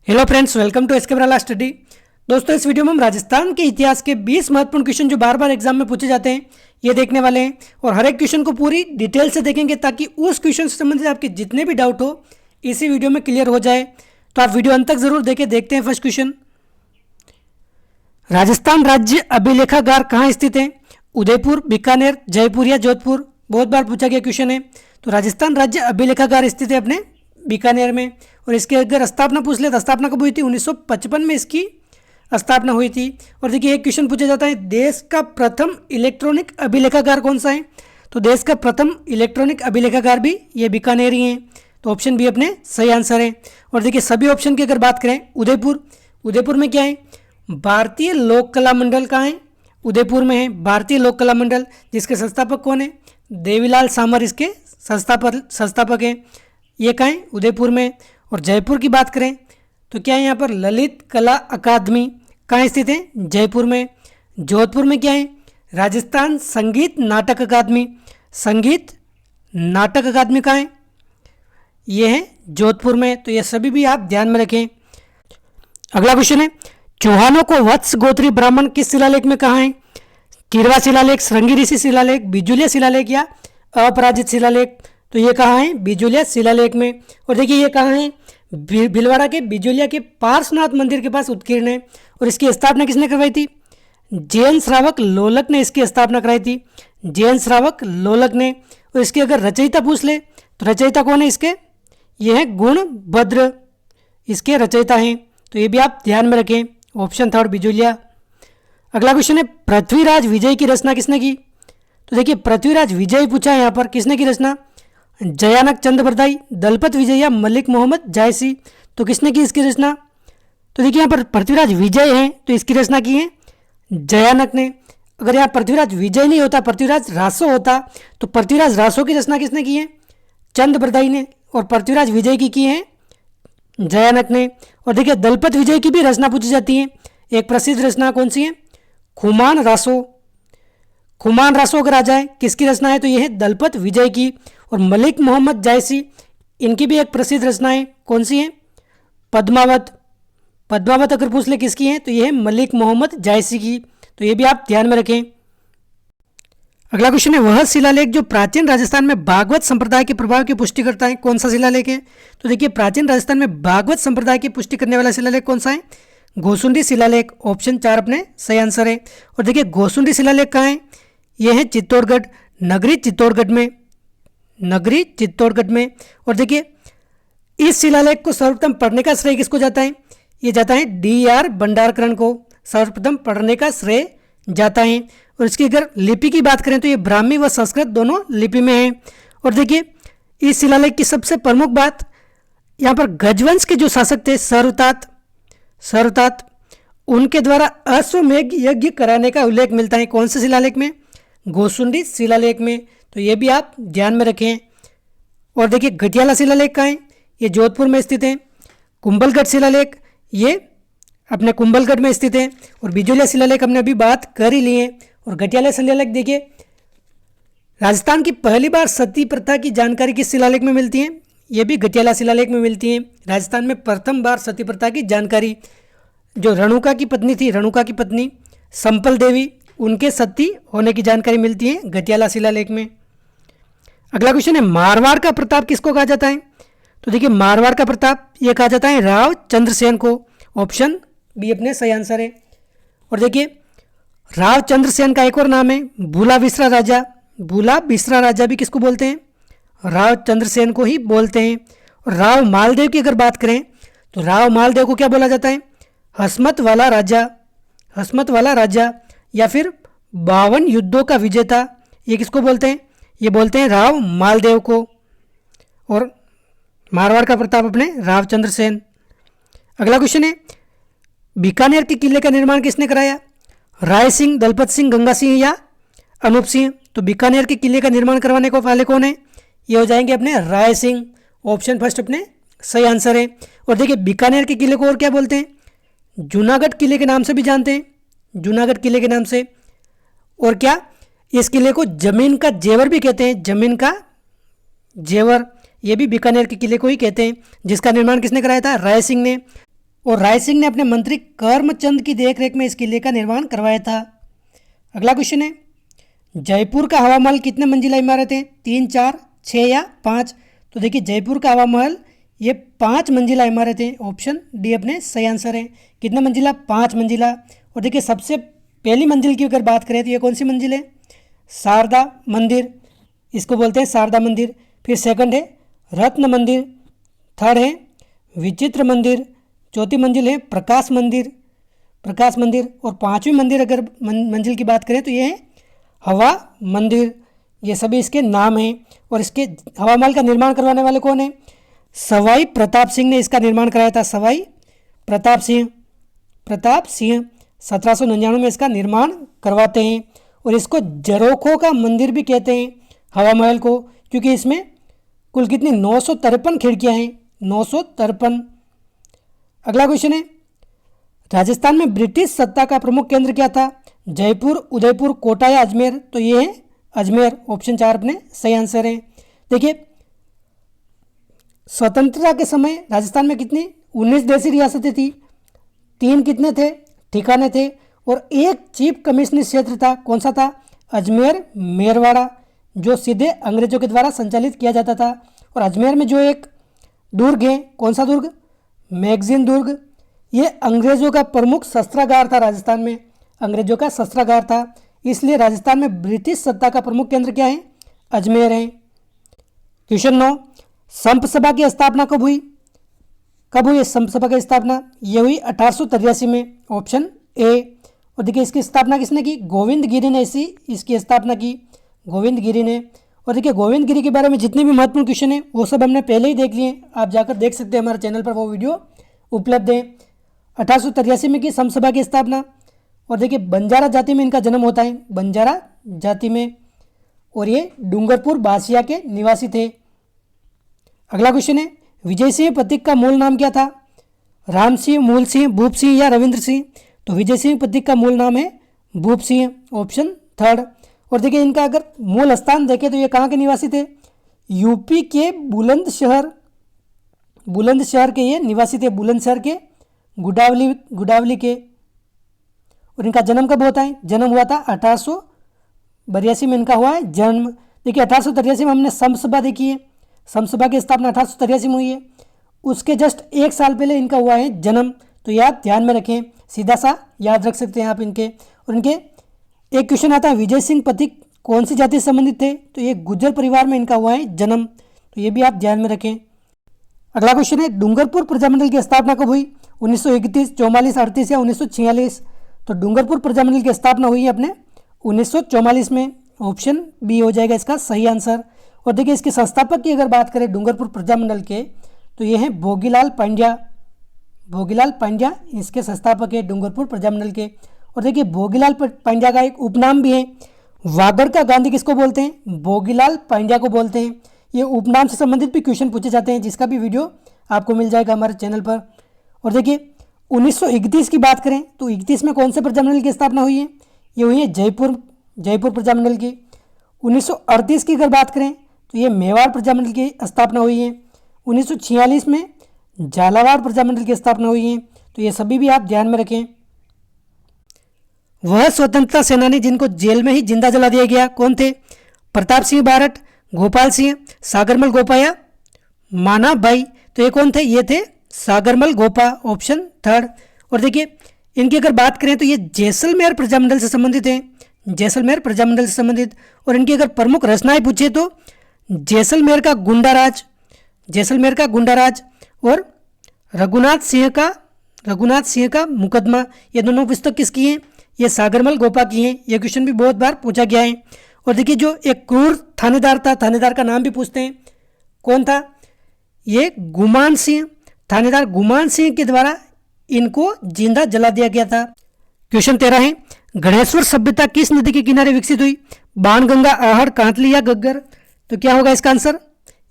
Hello friends, welcome to SK Barala study. दोस्तों, इस video में हम राजस्थान के इतिहास के 20 महत्वपूर्ण क्वेश्चन जो बार बार एग्जाम में पूछे जाते हैं ये देखने वाले हैं और हर एक क्वेश्चन को पूरी डिटेल से देखेंगे ताकि उस क्वेश्चन से संबंधित आपके जितने भी डाउट हो इसी वीडियो में क्लियर हो जाए। तो आप वीडियो अंत तक जरूर देखें। देखते हैं फर्स्ट क्वेश्चन। राजस्थान राज्य अभिलेखागार कहाँ स्थित है? उदयपुर, बीकानेर, जयपुर या जोधपुर? बहुत बार पूछा गया क्वेश्चन है। तो राजस्थान राज्य अभिलेखागार स्थित है अपने बीकानेर में। और इसकी अगर स्थापना पूछ ले तो स्थापना कब हुई थी? 1955 में इसकी स्थापना हुई थी। और देखिए एक क्वेश्चन पूछा जाता है, देश का प्रथम इलेक्ट्रॉनिक अभिलेखागार कौन सा है? तो देश का प्रथम इलेक्ट्रॉनिक अभिलेखागार भी ये बीकानेर ही है। तो ऑप्शन बी अपने सही आंसर है। और देखिए सभी ऑप्शन की अगर बात करें, उदयपुर में क्या है? भारतीय लोक कला मंडल कहाँ है? उदयपुर में है भारतीय लोक कला मंडल, जिसके संस्थापक कौन है? देवीलाल सामर इसके संस्थापक हैं। ये कहाँ है? उदयपुर में। और जयपुर की बात करें तो क्या है यहाँ पर? ललित कला अकादमी कहाँ स्थित है? जयपुर में। जोधपुर में क्या है? राजस्थान संगीत नाटक अकादमी। संगीत नाटक अकादमी कहाँ है? ये है जोधपुर में। तो ये सभी भी आप ध्यान में रखें। अगला क्वेश्चन है, चौहानों को वत्स गोत्री ब्राह्मण किस शिलालेख में कहा है? कीरवा शिलालेख, श्रृंगी ऋषि शिलालेख, बिजुलिया शिलालेख या अपराजित शिलालेख? तो ये कहाँ है? बिजुलिया शिलालेख में। और देखिए ये कहाँ है? भीलवाड़ा के बिजुलिया के पार्श्वनाथ मंदिर के पास उत्कीर्ण है। और इसकी स्थापना किसने करवाई थी? जैन श्रावक लोलक ने इसकी स्थापना कराई थी। जैन श्रावक लोलक ने। और इसके अगर रचयिता पूछ ले तो रचयिता कौन है इसके? ये है गुणभद्र, इसके रचयिता हैं। तो ये भी आप ध्यान में रखें। ऑप्शन थर्ड बिजुलिया। अगला क्वेश्चन है, पृथ्वीराज विजय की रचना किसने की? तो देखिए पृथ्वीराज विजय पूछा है यहाँ पर, किसने की रचना? जयानक चंद बरदाई, दलपत विजय या मलिक मोहम्मद जायसी? तो किसने की इसकी रचना? तो देखिए यहाँ पर पृथ्वीराज विजय हैं तो इसकी रचना की है जयानक ने। अगर यहाँ पृथ्वीराज विजय नहीं होता, पृथ्वीराज रासो होता, तो पृथ्वीराज रासो की रचना किसने की है? चंद बरदाई ने। और पृथ्वीराज विजय की है जयानक ने। और देखिए दलपत विजय की भी रचना पूछी जाती है। एक प्रसिद्ध रचना कौन सी है? खुमान रासो। खुमान रासो अगर आ जाए किसकी रचना है तो यह है दलपत विजय की। और मलिक मोहम्मद जायसी, इनकी भी एक प्रसिद्ध रचना है, कौन सी है? पद्मावत। पद्मावत अगर पूछ ले किसकी है तो यह है मलिक मोहम्मद जायसी की। तो ये भी आप ध्यान में रखें। अगला क्वेश्चन है, वह शिलालेख जो प्राचीन राजस्थान में भागवत संप्रदाय के प्रभाव की पुष्टि करता है कौन सा शिलालेख है? तो देखिए प्राचीन राजस्थान में भागवत संप्रदाय की पुष्टि करने वाला शिलालेख कौन सा है? गोसुंडी शिलालेख। ऑप्शन 4 अपने सही आंसर है। और देखिए गोसुंडी शिलालेख कहाँ है? यह है चित्तौड़गढ़, नगरी चित्तौड़गढ़ में। नगरी चित्तौड़गढ़ में। और देखिए इस शिलालेख को सर्वप्रथम पढ़ने का श्रेय किसको जाता है? ये जाता है D.R. भंडारकरण को सर्वप्रथम पढ़ने का श्रेय जाता है। और इसकी अगर लिपि की बात करें तो ये ब्राह्मी व संस्कृत दोनों लिपि में है। और देखिए इस शिलालेख की सबसे प्रमुख बात, यहाँ पर गजवंश के जो शासक थे सर्वतात, उनके द्वारा अश्वमेध यज्ञ कराने का उल्लेख मिलता है कौन से शिलालेख में? गोसुंडी शिलालेख में। तो ये भी आप ध्यान में रखें। और देखिए गटियाला शिलालेख कहाँ है? ये जोधपुर में स्थित है। कुंभलगढ़ शिलालेख ये अपने कुंभलगढ़ में स्थित है। और बिजुलिया शिलालेख हमने अभी बात कर ही ली है। और गटियाला शिलालेख देखिए, राजस्थान की पहली बार सती प्रथा की जानकारी किस शिलालेख में मिलती है? ये भी गटियाला शिलालेख में मिलती है। राजस्थान में प्रथम बार सती प्रथा की जानकारी जो रेणुका की पत्नी थी, रेणुका की पत्नी संपल देवी, उनके सती होने की जानकारी मिलती है गटियाला शिलालेख में। अगला क्वेश्चन है, मारवाड़ का प्रताप किसको कहा जाता है? तो देखिए मारवाड़ का प्रताप ये कहा जाता है राव चंद्रसेन को। ऑप्शन बी अपने सही आंसर है। और देखिए राव चंद्रसेन का एक और नाम है भूला बिसरा राजा। भूला बिसरा राजा भी किसको बोलते हैं? राव चंद्रसेन को ही बोलते हैं। और राव मालदेव की अगर बात करें तो राव मालदेव को क्या बोला जाता है? हसमत वाला राजा। हसमत वाला राजा या फिर 52 युद्धों का विजेता, ये किसको बोलते हैं? ये बोलते हैं राव मालदेव को। और मारवाड़ का प्रताप अपने राव चंद्रसेन। अगला क्वेश्चन है, बीकानेर के किले का निर्माण किसने कराया? राय सिंह, दलपत सिंह, गंगा सिंह या अनूप सिंह? तो बीकानेर के किले का निर्माण करवाने को वाले कौन है? ये हो जाएंगे अपने राय सिंह। ऑप्शन फर्स्ट अपने सही आंसर है। और देखिए बीकानेर के किले को और क्या बोलते हैं? जूनागढ़ किले के नाम से भी जानते हैं, जूनागढ़ किले के नाम से। और क्या इस किले को जमीन का जेवर भी कहते हैं, जमीन का जेवर। ये भी बीकानेर के किले को ही कहते हैं, जिसका निर्माण किसने कराया था? राय सिंह ने। और राय सिंह ने अपने मंत्री करमचंद की देखरेख में इस किले का निर्माण करवाया था। अगला क्वेश्चन है, जयपुर का हवा महल कितने मंजिला इमारत है? 3, 4, 6 या 5? तो देखिए जयपुर का हवा महल ये 5 मंजिला इमारत है। ऑप्शन डी अपने सही आंसर है। कितने मंजिला? 5 मंजिला। और देखिए सबसे पहली मंजिल की अगर बात करें तो ये कौन सी मंजिल है? शारदा मंदिर, इसको बोलते हैं शारदा मंदिर। फिर सेकंड है रत्न मंदिर, थर्ड है विचित्र मंदिर, चौथी मंजिल है प्रकाश मंदिर, प्रकाश मंदिर। और पांचवी मंदिर अगर मंजिल की बात करें तो ये है हवा मंदिर। ये सभी इसके नाम हैं। और इसके हवा महल का निर्माण करवाने वाले कौन है? सवाई प्रताप सिंह ने इसका निर्माण कराया था। सवाई प्रताप सिंह 1799 में इसका निर्माण करवाते हैं। और इसको जरोखों का मंदिर भी कहते हैं हवा महल को, क्योंकि इसमें कुल कितनी 953 खिड़कियां हैं, 953। अगला क्वेश्चन है, राजस्थान में ब्रिटिश सत्ता का प्रमुख केंद्र क्या था? जयपुर, उदयपुर, कोटा या अजमेर? तो ये है अजमेर। ऑप्शन 4 अपने सही आंसर है। देखिए स्वतंत्रता के समय राजस्थान में कितनी 19 देशी रियासतें थी, 3 कितने थे? ठिकाने थे। और एक चीफ कमिश्नरी क्षेत्र था, कौन सा था? अजमेर मेरवाड़ा, जो सीधे अंग्रेजों के द्वारा संचालित किया जाता था। और अजमेर में जो एक दुर्ग है, कौन सा दुर्ग? मैगजीन दुर्ग, ये अंग्रेजों का प्रमुख शस्त्रागार था। राजस्थान में अंग्रेजों का शस्त्रागार था, इसलिए राजस्थान में ब्रिटिश सत्ता का प्रमुख केंद्र क्या है? अजमेर है। क्वेश्चन 9, संप सभा की स्थापना कब हुई? कब हुई संप सभा की स्थापना? ये हुई 1883 में। Option A. और देखिए इसकी स्थापना किसने की? गोविंद गिरी ने इसकी स्थापना की, गोविंद गिरी ने। और देखिए गोविंद गिरी के बारे में जितने भी महत्वपूर्ण क्वेश्चन है वो सब हमने पहले ही देख लिए, आप जाकर देख सकते हैं, हमारे चैनल पर वो वीडियो उपलब्ध है। 1883 में की संप सभा की स्थापना। और देखिए बंजारा जाति में इनका जन्म होता है, बंजारा जाति में। और ये डूंगरपुर बासिया के निवासी थे। अगला क्वेश्चन है, विजय सिंह प्रतीक का मूल नाम क्या था? राम सिंह, मूल सिंह, भूप सिंह या रविंद्र सिंह? तो विजय सिंह प्रतीक का मूल नाम है भूप सिंह। ऑप्शन 3। और देखिए इनका अगर मूल स्थान देखें तो ये कहाँ के निवासी थे? यूपी के बुलंदशहर के ये निवासी थे, बुलंदशहर के गुडावली के। और इनका जन्म कब होता है? जन्म हुआ था 1882 में इनका हुआ है जन्म। देखिए 1883 में हमने संप सभा देखी है, संप सभा की स्थापना 1883 में हुई है। उसके जस्ट 1 साल पहले इनका हुआ है जन्म। तो ये आप ध्यान में रखें, सीधा सा याद रख सकते हैं आप इनके। और इनके एक क्वेश्चन आता है, विजय सिंह प्रतीक कौन सी जाति से संबंधित थे? तो ये गुर्जर परिवार में इनका हुआ है जन्म, तो ये भी आप ध्यान में रखें। अगला क्वेश्चन है, डूंगरपुर प्रजामंडल की स्थापना कब हुई? 1931, 44, 38 या 1946? तो डूंगरपुर प्रजामंडल की स्थापना हुई है अपने 1944 में। ऑप्शन बी हो जाएगा इसका सही आंसर। और देखिए इसके संस्थापक की अगर बात करें डूंगरपुर प्रजामंडल के, तो ये हैं भोगीलाल पांड्या, भोगीलाल पांड्या इसके संस्थापक है डूंगरपुर प्रजामंडल के। और देखिए भोगीलाल पांड्या का एक उपनाम भी है, वागड़ का गांधी किसको बोलते हैं? भोगीलाल पांड्या को बोलते हैं। ये उपनाम से संबंधित भी क्वेश्चन पूछे जाते हैं, जिसका भी वीडियो आपको मिल जाएगा हमारे चैनल पर। और देखिए 1931 की बात करें तो 31 में कौन से प्रजामंडल की स्थापना हुई है? ये हुई है जयपुर प्रजामंडल की। 1938 की अगर बात करें तो ये मेवाड़ प्रजामंडल की स्थापना हुई है। 1946 में झालावाड़ प्रजामंडल की स्थापना हुई है। तो ये सभी भी आप ध्यान में रखें। वह स्वतंत्रता सेनानी जिनको जेल में ही जिंदा जला दिया गया कौन थे? प्रताप सिंह बारट, गोपाल सिंह, सागरमल गोपा या माना भाई? तो ये कौन थे? ये थे सागरमल गोपा। ऑप्शन 3। और देखिए इनकी अगर बात करें तो ये जैसलमेर प्रजामंडल से संबंधित हैं, जैसलमेर प्रजामंडल से संबंधित। और इनकी अगर प्रमुख रचनाएं पूछे तो जैसलमेर का गुंडाराज और रघुनाथ सिंह का मुकदमा, ये दोनों पुस्तक किसकी हैं? ये सागरमल गोपा की हैं। ये क्वेश्चन भी बहुत बार पूछा गया है। और देखिए जो एक क्रूर थानेदार था, थानेदार का नाम भी पूछते हैं, कौन था? ये गुमान सिंह, थानेदार गुमान सिंह के द्वारा इनको जिंदा जला दिया गया था। क्वेश्चन 13 है, गणेश्वर सभ्यता किस नदी के किनारे विकसित हुई? बाणगंगा, आहड़, कांतली या घग्गर? तो क्या होगा इसका आंसर?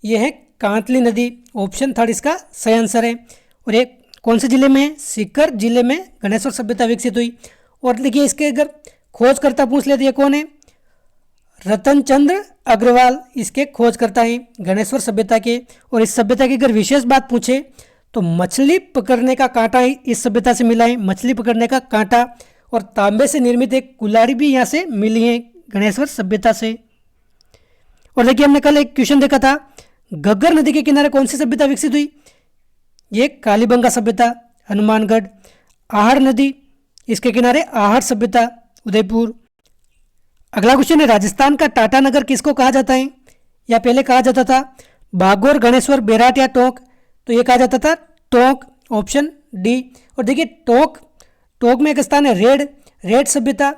यह है कांतली नदी। ऑप्शन 3 इसका सही आंसर है। और ये कौन से जिले में है? सीकर जिले में गणेश्वर सभ्यता विकसित हुई। और देखिए इसके अगर खोजकर्ता पूछ लेते हैं कौन है? रतन चंद्र अग्रवाल इसके खोजकर्ता हैं गणेश्वर सभ्यता के। और इस सभ्यता की अगर विशेष बात पूछे तो मछली पकड़ने का कांटा इस सभ्यता से मिला है, मछली पकड़ने का कांटा, और तांबे से निर्मित एक कुल्हाड़ी भी यहाँ से मिली है गणेश्वर सभ्यता से। और देखिए हमने कल एक क्वेश्चन देखा था, घग्गर नदी के किनारे कौन सी सभ्यता विकसित हुई? ये कालीबंगा सभ्यता, हनुमानगढ़। आहड़ नदी, इसके किनारे आहड़ सभ्यता, उदयपुर। अगला क्वेश्चन है, राजस्थान का टाटा नगर किसको कहा जाता है? या पहले कहा जाता था भागौर, गणेश्वर, बेराट या टोंक? तो ये कहा जाता था टोंक, ऑप्शन डी। और देखिए टोंक में एक स्थान है रेड सभ्यता,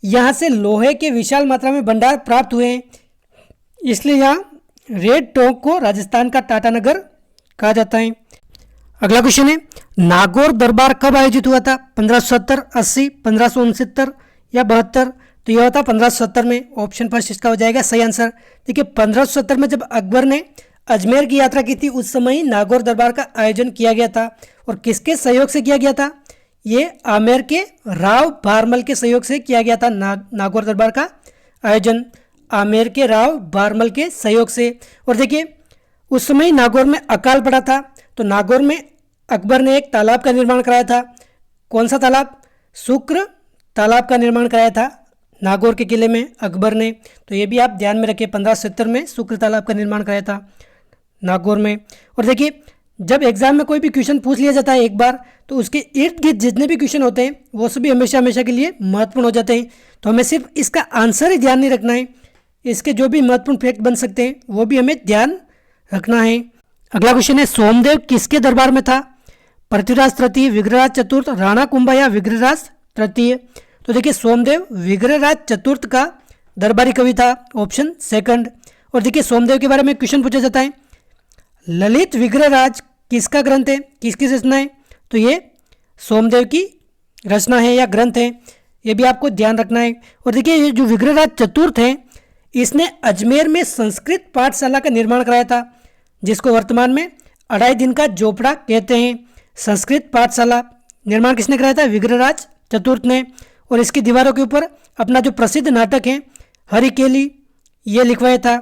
यहाँ से लोहे के विशाल मात्रा में भंडार प्राप्त हुए हैं, इसलिए यहाँ रेड टोंक को राजस्थान का टाटा नगर कहा जाता है। अगला क्वेश्चन है, नागौर दरबार कब आयोजित हुआ था? 1570, 80, 1569 या 72? तो यह होता 1570 में, ऑप्शन फर्स्ट इसका हो जाएगा सही आंसर। देखिए 1570 में जब अकबर ने अजमेर की यात्रा की थी, उस समय ही नागौर दरबार का आयोजन किया गया था। और किसके सहयोग से किया गया था? ये आमेर के राव भारमल के सहयोग से किया गया था नागौर दरबार का आयोजन, आमेर के राव भारमल के सहयोग से। और देखिए उस समय नागौर में अकाल पड़ा था, तो नागौर में अकबर ने एक तालाब का निर्माण कराया था। कौन सा तालाब? शुक्र तालाब का निर्माण कराया था नागौर के किले में अकबर ने। तो ये भी आप ध्यान में रखिए, 1570 में शुक्र तालाब का निर्माण कराया था नागौर में। और देखिए जब एग्जाम में कोई भी क्वेश्चन पूछ लिया जाता है एक बार, तो उसके इर्द गिर्द जितने भी क्वेश्चन होते हैं वो सभी हमेशा के लिए महत्वपूर्ण हो जाते हैं। तो हमें सिर्फ इसका आंसर ही ध्यान नहीं रखना है, इसके जो भी महत्वपूर्ण फैक्ट बन सकते हैं वो भी हमें ध्यान रखना है। अगला क्वेश्चन है, सोमदेव किसके दरबार में था? पृथ्वीराज तृतीय, विग्रहराज चतुर्थ, राणा कुंभा या विग्रहराज तृतीय? तो देखिए सोमदेव विग्रहराज चतुर्थ का दरबारी कवि था, ऑप्शन सेकंड। और देखिए सोमदेव के बारे में क्वेश्चन पूछा जाता है, ललित विग्रहराज किसका ग्रंथ है, किसकी रचना है? तो ये सोमदेव की रचना है या ग्रंथ है, ये भी आपको ध्यान रखना है। और देखिए ये जो विग्रहराज चतुर्थ है, इसने अजमेर में संस्कृत पाठशाला का निर्माण कराया था, जिसको वर्तमान में 2.5 दिन का झोपड़ा कहते हैं। संस्कृत पाठशाला निर्माण किसने कराया था? विग्रहराज चतुर्थ ने। और इसकी दीवारों के ऊपर अपना जो प्रसिद्ध नाटक है हरिकेली, ये लिखवाया था।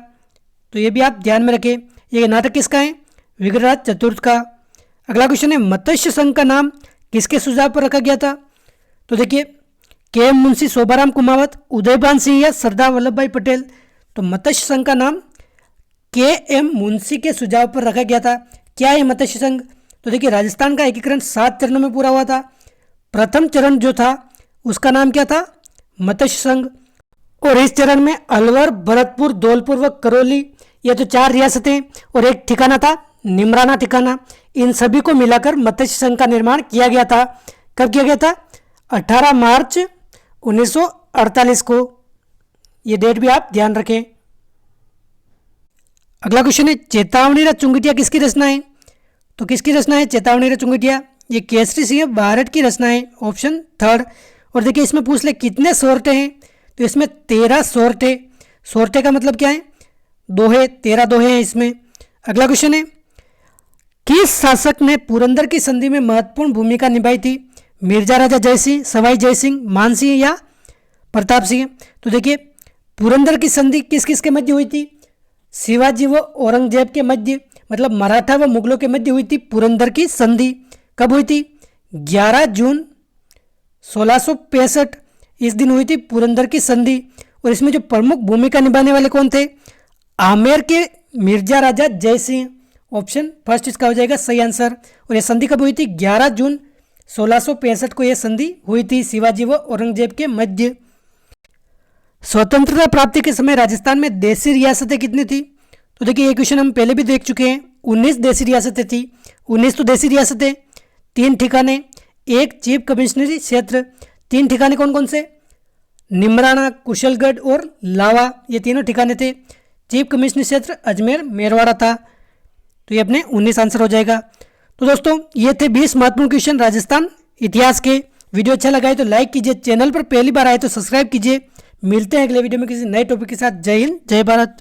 तो ये भी आप ध्यान में रखें, ये नाटक किसका है? विग्रहराज चतुर्थ का। अगला क्वेश्चन है, मत्स्य संघ का नाम किसके सुझाव पर रखा गया था? तो देखिए के.एम. मुंशी, शोभाराम कुमावत, उदयभान सिंह या सरदार वल्लभ भाई पटेल? तो मत्स्य संघ का नाम के.एम. मुंशी के सुझाव पर रखा गया था। क्या है मत्स्य संघ? तो देखिए राजस्थान का एकीकरण 7 चरणों में पूरा हुआ था। प्रथम चरण जो था उसका नाम क्या था? मत्स्य संघ। और इस चरण में अलवर, भरतपुर, धौलपुर व करौली, ये तो 4 रियासतें और एक ठिकाना था निमराना ठिकाना, इन सभी को मिलाकर मत्स्य संघ का निर्माण किया गया था। कब किया गया था? 18 मार्च 1948 को। ये डेट भी आप ध्यान रखें। अगला क्वेश्चन है, चेतावनी चुंगटिया किसकी रचना है? तो किसकी रचना है चेतावनी चुंगटिया? ये केसरी सिंह बारठ की रचना है, ऑप्शन थर्ड। और देखिए इसमें पूछ ले कितने सोरठे हैं? तो इसमें 13 सोरठे। सोरठे का मतलब क्या है? दोहे, 13 दोहे हैं इसमें। अगला क्वेश्चन है, किस शासक ने पुरंदर की संधि में महत्वपूर्ण भूमिका निभाई थी? मिर्जा राजा जयसिंह, सवाई जयसिंह, मानसिंह या प्रताप सिंह? तो देखिए पुरंदर की संधि किस किस के मध्य हुई थी? शिवाजी व औरंगजेब के मध्य, मतलब मराठा व मुगलों के मध्य हुई थी पुरंदर की संधि। कब हुई थी? 11 जून 1665 इस दिन हुई थी पुरंदर की संधि। और इसमें जो प्रमुख भूमिका निभाने वाले कौन थे? आमेर के मिर्जा राजा जयसिंह, ऑप्शन फर्स्ट इसका हो जाएगा सही आंसर। और यह संधि कब हुई थी? 11 जून 1665 को यह संधि हुई थी शिवाजी व औरंगजेब के मध्य। स्वतंत्रता प्राप्ति के समय राजस्थान में देशी रियासतें कितनी थी? तो देखिए ये क्वेश्चन हम पहले भी देख चुके हैं। 19 देशी रियासतें थी। 19 तो देशी रियासतें, 3 ठिकाने, एक चीफ कमिश्नरी क्षेत्र। 3 ठिकाने कौन कौन से? निमराना, कुशलगढ़ और लावा, ये तीनों ठिकाने थे। चीफ कमिश्नरी क्षेत्र अजमेर मेरवाड़ा था। तो ये अपने 19 आंसर हो जाएगा। तो दोस्तों ये थे 20 महत्वपूर्ण क्वेश्चन राजस्थान इतिहास के। वीडियो अच्छा लगा है तो लाइक कीजिए, चैनल पर पहली बार आए तो सब्सक्राइब कीजिए। मिलते हैं अगले वीडियो में किसी नए टॉपिक के साथ। जय हिंद, जय भारत।